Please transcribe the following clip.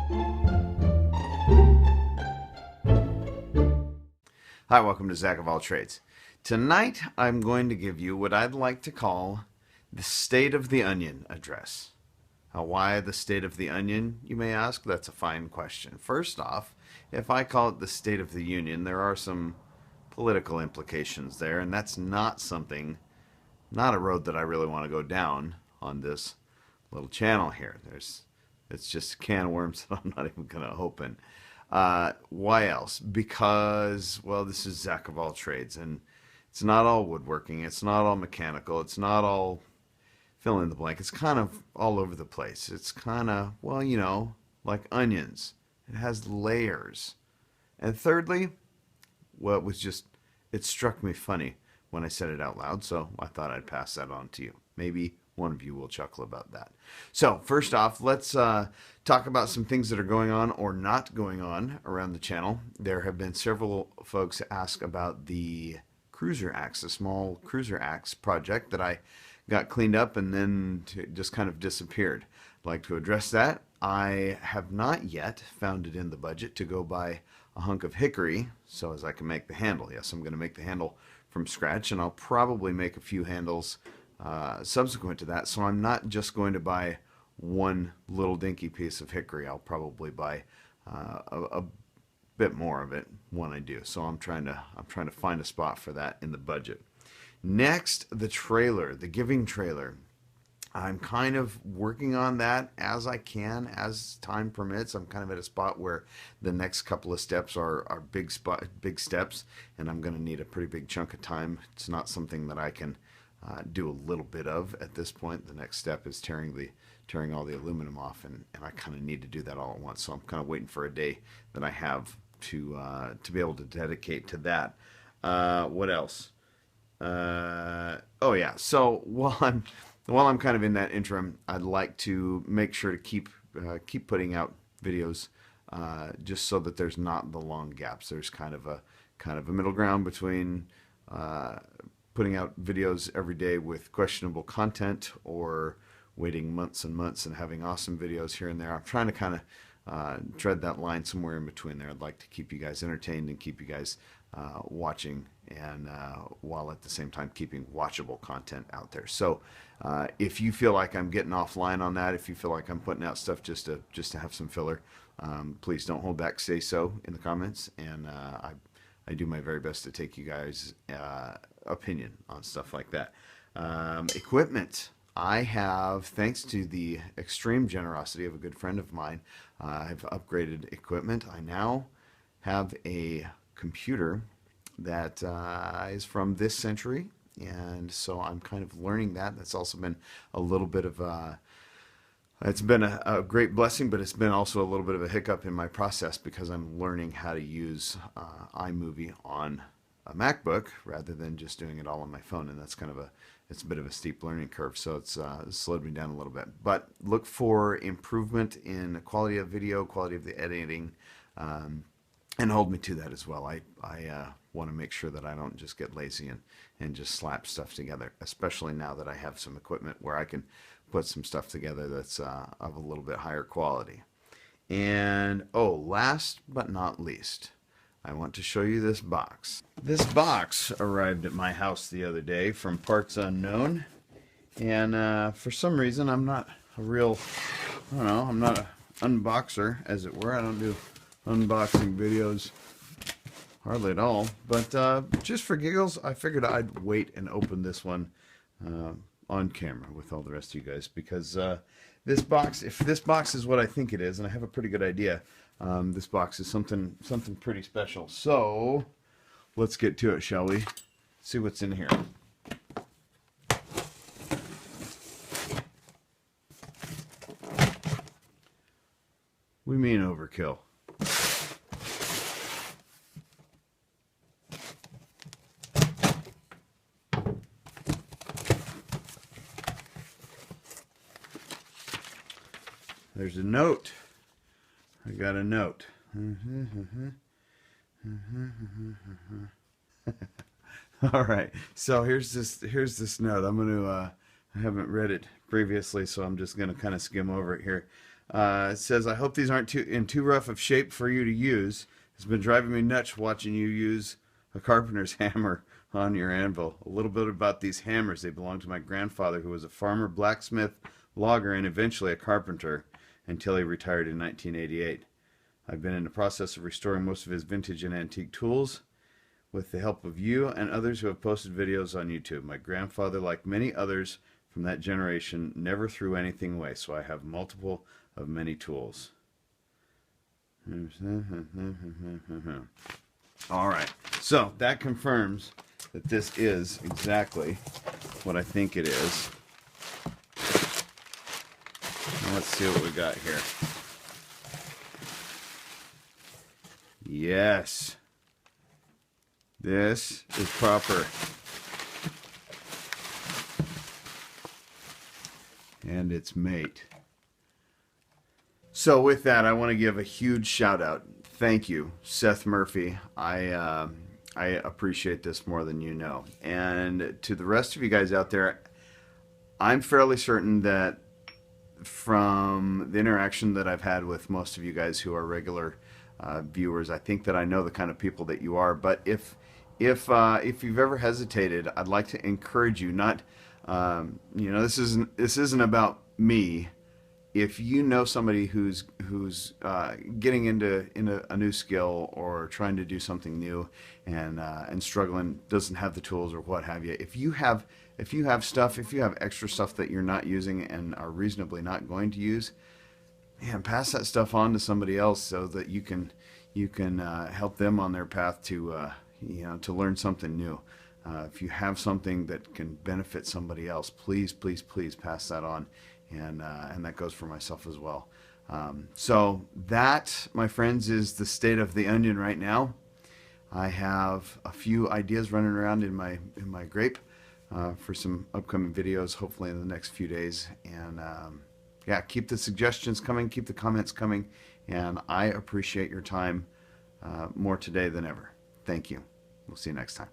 Hi, welcome to Zach of All Trades. Tonight I'm going to give you what I'd like to call the State of the Onion address. Why the State of the Onion, you may ask? That's a fine question. First off, if I call it the State of the Union, there are some political implications there, and that's not a road that I really want to go down on this little channel here. It's just a can of worms that I'm not even going to open. Why else? Because, well, this is Zach of All Trades, and it's not all woodworking, it's not all mechanical, it's not all fill in the blank. It's kind of all over the place. It's kind of, well, like onions. It has layers. And thirdly, well, it struck me funny when I said it out loud, so I thought I'd pass that on to you. Maybe one of you will chuckle about that. So first off, let's talk about some things that are going on or not going on around the channel. There have been several folks ask about the cruiser axe, the small cruiser axe project that I got cleaned up and then just kind of disappeared. I'd like to address that. I have not yet found it in the budget to go buy a hunk of hickory so as I can make the handle. Yes, I'm going to make the handle from scratch, and I'll probably make a few handles subsequent to that. So I'm not just going to buy one little dinky piece of hickory. I'll probably buy a bit more of it when I do. So I'm trying to find a spot for that in the budget. Next, the trailer, the giving trailer. I'm kind of working on that as I can, as time permits. I'm kind of at a spot where the next couple of steps are big steps, and I'm going to need a pretty big chunk of time. It's not something that I can do a little bit of at this point. The next step is tearing all the aluminum off, and I kind of need to do that all at once. So I'm kind of waiting for a day that I have to be able to dedicate to that. What else? Oh yeah. So while I'm kind of in that interim, I'd like to make sure to keep putting out videos, just so that there's not the long gaps. There's kind of a middle ground between putting out videos every day with questionable content or waiting months and months and having awesome videos here and there. I'm trying to kind of tread that line somewhere in between there. I'd like to keep you guys entertained and keep you guys watching, and while at the same time keeping watchable content out there. So if you feel like I'm getting offline on that, if you feel like I'm putting out stuff just to have some filler, please don't hold back. Say so in the comments, and I do my very best to take you guys' opinion on stuff like that. Equipment. I have, thanks to the extreme generosity of a good friend of mine, I've upgraded equipment. I now have a computer that is from this century, and so I'm kind of learning that. That's also been a little bit of it's been a great blessing, but it's been also a little bit of a hiccup in my process because I'm learning how to use iMovie on a MacBook rather than just doing it all on my phone, and that's it's a bit of a steep learning curve, so it's slowed me down a little bit. But look for improvement in the quality of video, quality of the editing, and hold me to that as well. I want to make sure that I don't just get lazy and just slap stuff together, especially now that I have some equipment where I can put some stuff together that's of a little bit higher quality. And last but not least, I want to show you this box. This box arrived at my house the other day from Parts Unknown, and for some reason I'm not I'm not an unboxer, as it were. I don't do unboxing videos hardly at all, but just for giggles, I figured I'd wait and open this one on camera with all the rest of you guys, because this box, if this box is what I think it is, and I have a pretty good idea, this box is something pretty special. So let's get to it, shall we? See what's in here. We mean overkill. There's a note. I got a note. All right. So here's this note. I'm going to I haven't read it previously, so I'm just going to kind of skim over it here. It says, I hope these aren't in too rough of shape for you to use. It's been driving me nuts watching you use a carpenter's hammer on your anvil. A little bit about these hammers. They belonged to my grandfather, who was a farmer, blacksmith, logger, and eventually a carpenter until he retired in 1988. I've been in the process of restoring most of his vintage and antique tools with the help of you and others who have posted videos on YouTube. My grandfather, like many others from that generation, never threw anything away, so I have multiple of many tools. All right, so that confirms that this is exactly what I think it is. Now let's see what we got here. Yes, this is proper. And its mate. So with that, I want to give a huge shout out. Thank you, Seth Murphy. I appreciate this more than you know. And to the rest of you guys out there, I'm fairly certain that from the interaction that I've had with most of you guys who are regular viewers, I think that I know the kind of people that you are. But if you've ever hesitated, I'd like to encourage you. Not, this isn't about me. If you know somebody who's getting into a new skill or trying to do something new and struggling, doesn't have the tools or what have you, if you have extra stuff that you're not using and are reasonably not going to use, man, pass that stuff on to somebody else so that you can help them on their path to learn something new. If you have something that can benefit somebody else, please pass that on, and that goes for myself as well. So that, my friends, is the state of the onion right now. I have a few ideas running around in my grape for some upcoming videos, hopefully in the next few days. And yeah, keep the suggestions coming, keep the comments coming, and I appreciate your time more today than ever. Thank you. We'll see you next time.